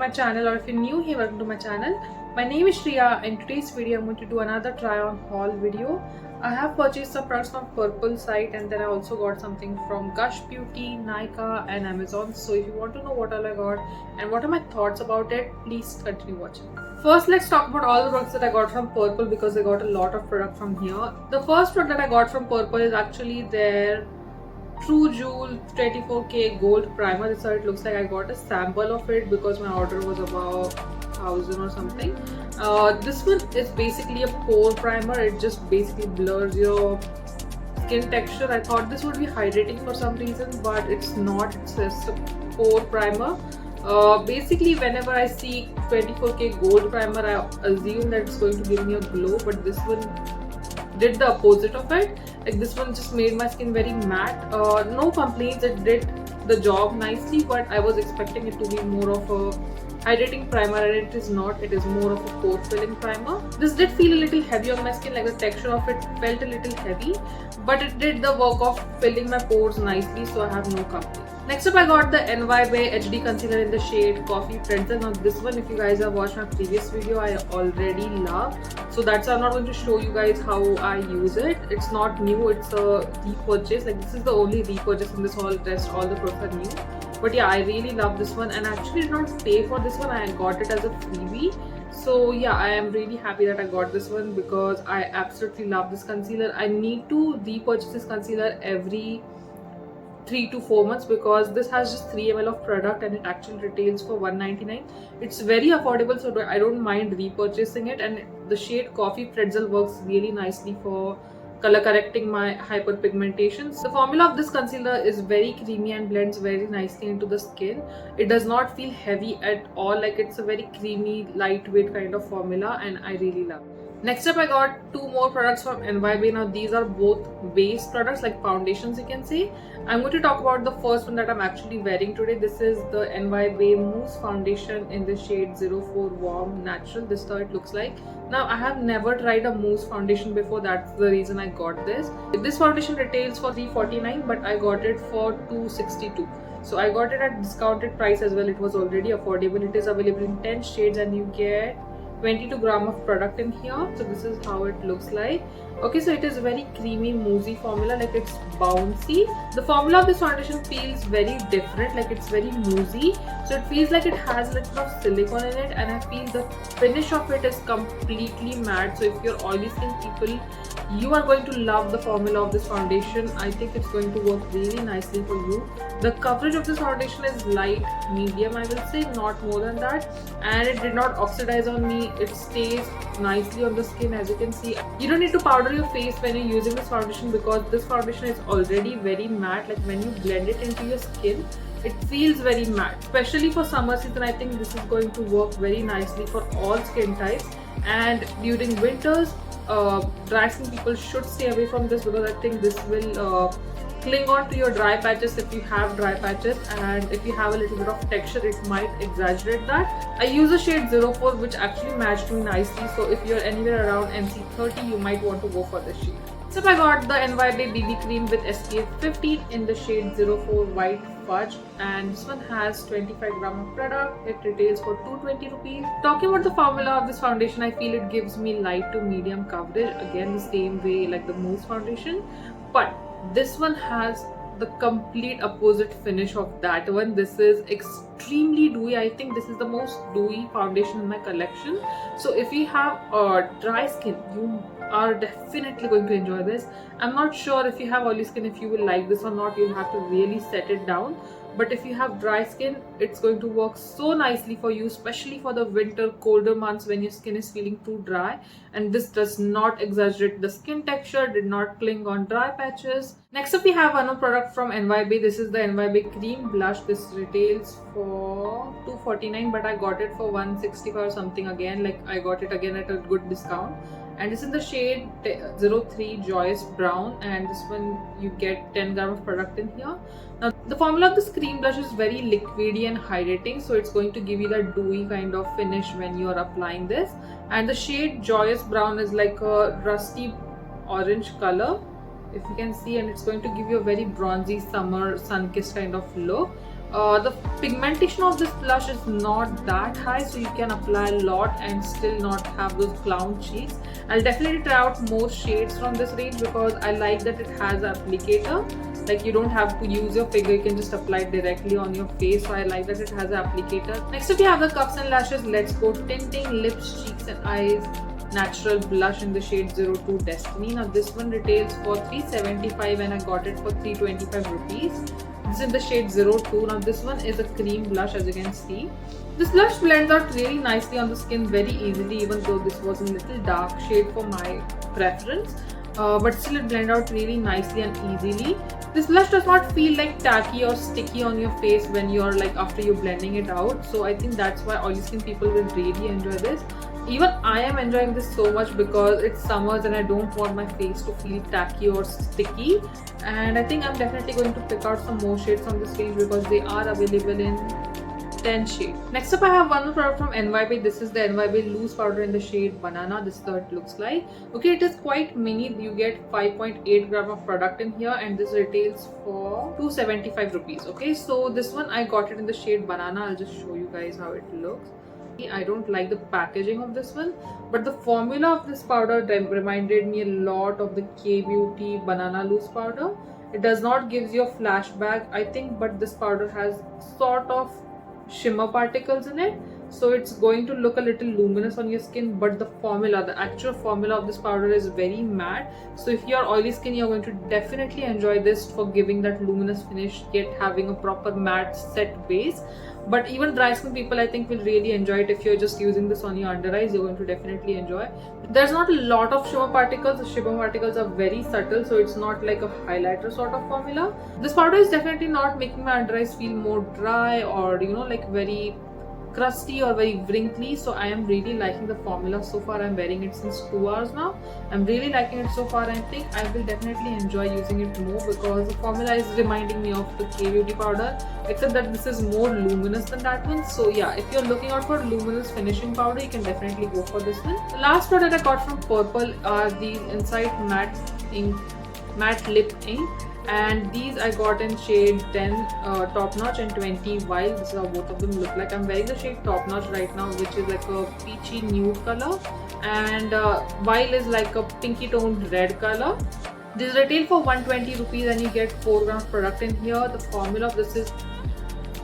my channel, or if you're new here, welcome to my channel. My name is Shriya, and in today's video I'm going to do another try on haul video. I have purchased some products from Purplle site, and then I also got something from Gush Beauty, Nykaa and Amazon. So if you want to know what all I got and what are my thoughts about it, please continue watching. First, let's talk about all the products that I got from Purplle because I got a lot of product from here. The first product that I got from Purplle is actually their True Jewel 24K Gold Primer. This is how it looks like. I got a sample of it because my order was about 1000 or something. This one is basically a pore primer. It just basically blurs your skin texture. I thought this would be hydrating for some reason, but it's not. It's just a pore primer. Basically, whenever I see 24K Gold Primer, I assume that it's going to give me a glow, but this one did the opposite of it. Like, this one just made my skin very matte. No complaints, it did the job nicely, but I was expecting it to be more of a hydrating primer, and it is not. It is more of a pore filling primer. This did feel a little heavy on my skin, like the texture of it felt a little heavy, but it did the work of filling my pores nicely, so I have no complaints. Next up, I got the NY Bae HD Concealer in the shade Coffee Pretzel. Now this one, if you guys have watched my previous video, I already love. So that's why I'm not going to show you guys how I use it. It's not new, it's a repurchase. Like, this is the only repurchase in this whole test. All the products are new. But yeah, I really love this one, and I actually did not pay for this one. I got it as a freebie. So yeah, I am really happy that I got this one because I absolutely love this concealer. I need to repurchase this concealer every 3 to 4 months because this has just 3 ml of product and it actually retails for $1.99. It's very affordable, so I don't mind repurchasing it, and the shade Coffee Pretzel works really nicely for color correcting my hyperpigmentation. The formula of this concealer is very creamy and blends very nicely into the skin. It does not feel heavy at all. Like, it's a very creamy, lightweight kind of formula, and I really love it. Next up, I got 2 more products from NY Bae. Now these are both base products, like foundations you can say. I'm going to talk about the first one that I'm actually wearing today. This is the NY Bae Mousse foundation in the shade 04 Warm Natural. This is how it looks like. Now, I have never tried a mousse foundation before. That's the reason I got this. This foundation retails for $349, but I got it for $262. So I got it at discounted price as well. It was already affordable. It is available in 10 shades and you get 22 gram of product in here. So this is how it looks like. Okay, so it is very creamy, moussey formula, like it's bouncy. The formula of this foundation feels very different, like it's very moussey. So it feels like it has a little of silicone in it, and I feel the finish of it is completely matte. So if you're oily skin people, you are going to love the formula of this foundation. I think it's going to work really nicely for you. The coverage of this foundation is light, medium, I will say, not more than that. And it did not oxidize on me. It stays nicely on the skin, as you can see. You don't need to powder your face when you're using this foundation because this foundation is already very matte. Like, when you blend it into your skin, it feels very matte. Especially for summer season, I think this is going to work very nicely for all skin types. And during winters, dry skin people should stay away from this because I think this will cling on to your dry patches if you have dry patches, and if you have a little bit of texture, it might exaggerate that. I use a shade 04 which actually matched me nicely, so if you're anywhere around MC30, you might want to go for this shade. So I got the NY Bae BB Cream with SPF 15 in the shade 04 White Fudge, and this one has 25 gram of product. It retails for 220 rupees. Talking about the formula of this foundation, I feel it gives me light to medium coverage, again the same way like the Mousse foundation, but this one has the complete opposite finish of that one. This is extremely dewy. I think this is the most dewy foundation in my collection. So if you have dry skin, you are definitely going to enjoy this. I'm not sure if you have oily skin if you will like this or not. You'll have to really set it down. But if you have dry skin, it's going to work so nicely for you, especially for the winter, colder months when your skin is feeling too dry. And this does not exaggerate the skin texture, did not cling on dry patches. Next up, we have one more product from NY Bae. This is the NY Bae Cream Blush. This retails for $249, but I got it for $165 or something again. Like, I got it again at a good discount. And it's in the shade 03 Joyous Brown, and this one you get 10 gram of product in here. Now the formula of this cream blush is very liquidy and hydrating, so it's going to give you that dewy kind of finish when you are applying this. And the shade Joyous Brown is like a rusty orange color, if you can see, and it's going to give you a very bronzy summer sun-kissed kind of look. The pigmentation of this blush is not that high, so you can apply a lot and still not have those clown cheeks. I'll definitely try out more shades from this range because I like that it has an applicator. Like, you don't have to use your finger, you can just apply it directly on your face. So I like that it has an applicator. Next up we have the Cuffs and Lashes Let's Go Tinting Lips, Cheeks and Eyes Natural Blush in the shade 02 Destiny. Now this one retails for $375 and I got it for 325 rupees. This is in the shade 02. Now this one is a cream blush, as you can see. This blush blends out really nicely on the skin very easily, even though this was a little dark shade for my preference. But still it blends out really nicely and easily. This blush does not feel like tacky or sticky on your face when you're like after you're blending it out. So I think that's why oily skin people will really enjoy this. Even I am enjoying this so much because it's summers and I don't want my face to feel tacky or sticky. And I think I'm definitely going to pick out some more shades from this range because they are available in 10 shades. Next up I have one more product from NYB. This is the Bae Loose powder in the shade Banana. This is how it looks like. Okay, it is quite mini. You get 5.8 gram of product in here and this retails for 275 rupees. Okay, so this one I got it in the shade Banana. I'll just show you guys how it looks. I don't like the packaging of this one, but the formula of this powder reminded me a lot of the K Beauty Banana Loose powder. It does not give you a flashback, I think, but this powder has sort of shimmer particles in it, so it's going to look a little luminous on your skin. But the formula, the actual formula of this powder is very matte, so if you're oily skin, you're going to definitely enjoy this for giving that luminous finish yet having a proper matte set base. But even dry skin people, I think, will really enjoy it. If you're just using this on your under eyes, you're going to definitely enjoy. There's not a lot of shimmer particles. The shimmer particles are very subtle, so it's not like a highlighter sort of formula. This powder is definitely not making my under eyes feel more dry or, you know, like very crusty or very wrinkly. So I am really liking the formula so far. I'm wearing it since 2 hours now. I'm really liking it so far. I think I will definitely enjoy using it more because the formula is reminding me of the K Beauty powder, except that this is more luminous than that one. So yeah, if you're looking out for luminous finishing powder, you can definitely go for this one. The last product I got from Purplle are these Insight matte lip ink, and these I got in shade 10 Top Notch and 20 Wild. This is how both of them look like. I'm wearing the shade Top Notch right now, which is like a peachy nude color, and Wild is like a pinky toned red color. This retail for 120 rupees and you get 4 grams product in here. The formula of this is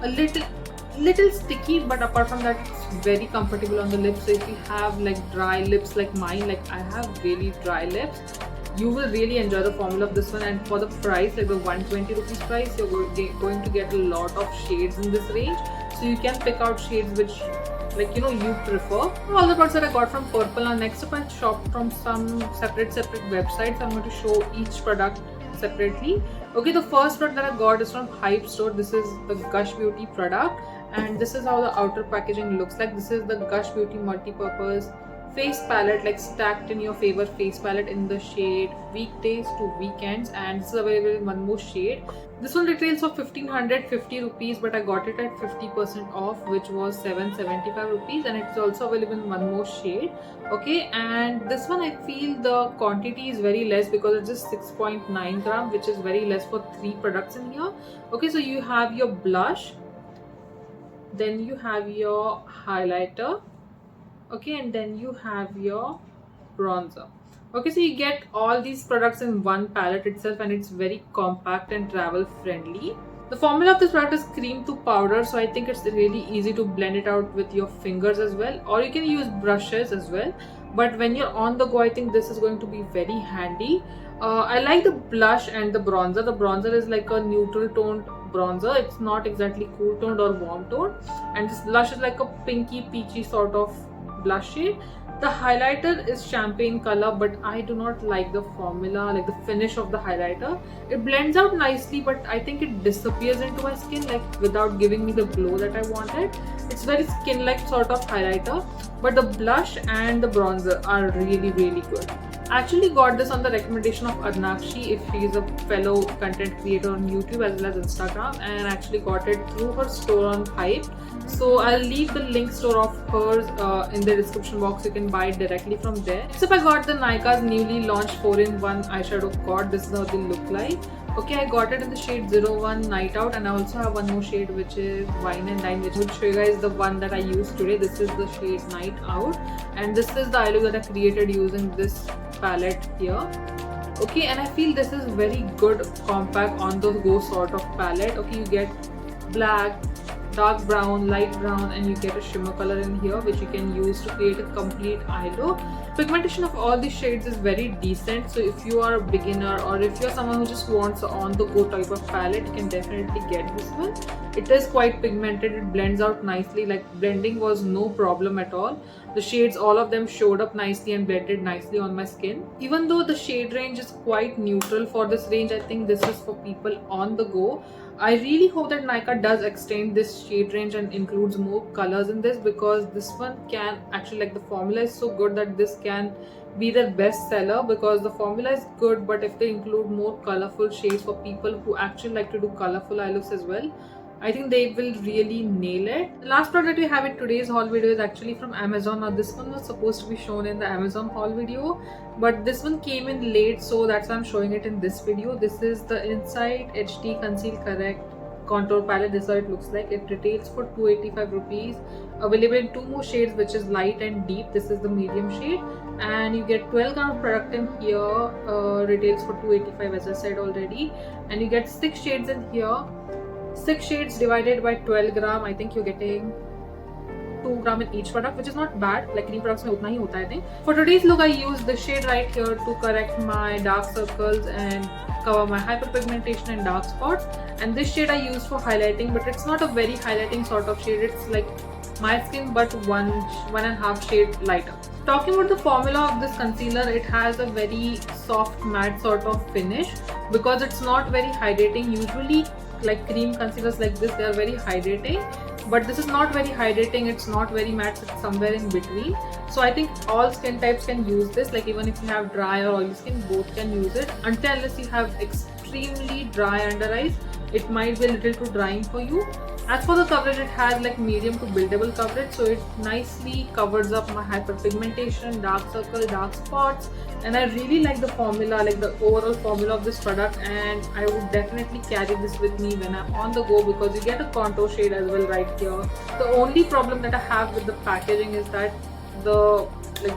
a little sticky, but apart from that, it's very comfortable on the lips. So if you have like dry lips like mine, like I have really dry lips, you will really enjoy the formula of this one. And for the price, like the 120 rupees price, you're going to get a lot of shades in this range, so you can pick out shades which, like, you know, you prefer. All the products that I got from Purplle. Now next up I shopped from some separate websites. I'm going to show each product separately. Okay, the first product that I got is from Hype Store. This is the Gush Beauty product, and this is how the outer packaging looks like. This is the Gush Beauty multi-purpose face palette, like stacked in your Favour face palette in the shade Weekdays to Weekends, and this is available in one more shade. This one retails for 1550 rupees, but I got it at 50% off, which was 775 rupees, and it's also available in one more shade. Okay, and this one I feel the quantity is very less because it's just 6.9 gram, which is very less for 3 products in here. Okay, so you have your blush, then you have your highlighter, okay, and then you have your bronzer. Okay, so you get all these products in one palette itself, and it's very compact and travel friendly. The formula of this product is cream to powder, so I think it's really easy to blend it out with your fingers as well, or you can use brushes as well. But when you're on the go, I think this is going to be very handy. I like the blush and the bronzer. The bronzer is like a neutral toned bronzer. It's not exactly cool toned or warm toned, and this blush is like a pinky peachy sort of blush shade. The highlighter is champagne color, but I do not like the formula, like the finish of the highlighter. It blends out nicely, but I think it disappears into my skin, like without giving me the glow that I wanted. It's very skin-like sort of highlighter, but the blush and the bronzer are really good. I actually got this on the recommendation of Arnakshi, if she is a fellow content creator on YouTube as well as Instagram, and I actually got it through her store on Hype. So I'll leave the link store of hers in the description box. You can buy it directly from there. Except I got the Nykaa's newly launched 4-in-1 eyeshadow quad. This is how they look like. Okay, I got it in the shade 01 Night Out, and I also have one more shade which is Wine and Dine, which will show you guys the one that I used today. This is the shade Night Out, and this is the eye look that I created using this palette here. Okay, and I feel this is very good compact on the go sort of palette. Okay, you get black, dark brown, light brown, and you get a shimmer color in here which you can use to create a complete eye look. Pigmentation of all these shades is very decent, so if you are a beginner or if you're someone who just wants an on the go type of palette, you can definitely get this one. It is quite pigmented, it blends out nicely, like blending was no problem at all. The shades, all of them showed up nicely and blended nicely on my skin. Even though the shade range is quite neutral for this range, I think this is for people on the go. I really hope that Nykaa does extend this shade range and includes more colors in this, because this one can actually, like, the formula is so good that this can be their best seller, because the formula is good, but if they include more colorful shades for people who actually like to do colorful eye looks as well, I think they will really nail it. The last product we have in today's haul video is actually from Amazon. Now this one was supposed to be shown in the Amazon haul video, but this one came in late, so that's why I'm showing it in this video. This is the Insight HD Conceal Correct Contour Palette. This is how it looks like. It retails for 285 rupees. Available in two more shades, which is light and deep. This is the medium shade, and you get 12 gram of product in here. Retails for 285 as I said already, and you get 6 shades in here. 6 shades divided by 12 gram. I think you're getting 2 gram in each product, which is not bad. Like cream products mein utna hi hota, I think. For today's look, I used this shade right here to correct my dark circles and cover my hyperpigmentation and dark spots. And this shade I used for highlighting, but it's not a very highlighting sort of shade. It's like my skin, but one and a half shade lighter. Talking about the formula of this concealer, it has a very soft matte sort of finish because it's not very hydrating. Usually, like cream concealers like this, they are very hydrating, but this is not very hydrating. It's not very matte, it's somewhere in between. So I think all skin types can use this. Like even if you have dry or oily skin, both can use it, until unless you have extremely dry under eyes. It might be a little too drying for you. As for the coverage, it has like medium to buildable coverage, so it nicely covers up my hyperpigmentation, dark circle, dark spots, and I really like the formula, like the overall formula of this product, and I would definitely carry this with me when I'm on the go, because you get a contour shade as well right here. The only problem that I have with the packaging is that the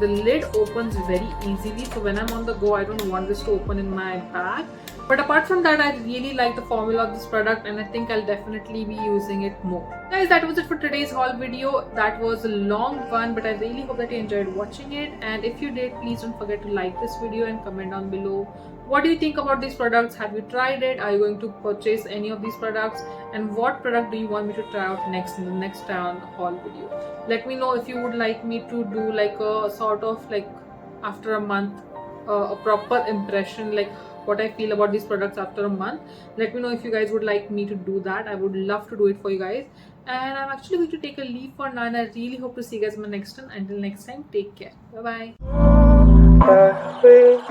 lid opens very easily, so when I'm on the go, I don't want this to open in my bag. But apart from that, I really like the formula of this product, and I think I'll definitely be using it more. Guys, that was it for today's haul video. That was a long one, but I really hope that you enjoyed watching it. And if you did, please don't forget to like this video and comment down below. What do you think about these products? Have you tried it? Are you going to purchase any of these products? And what product do you want me to try out next in the next try on haul video? Let me know if you would like me to do like a sort of like after a month, a proper impression, like what I feel about these products after a month. Let me know if you guys would like me to do that. I would love to do it for you guys. And I'm actually going to take a leave for now, and I really hope to see you guys in my next one. Until next time, take care. Bye bye.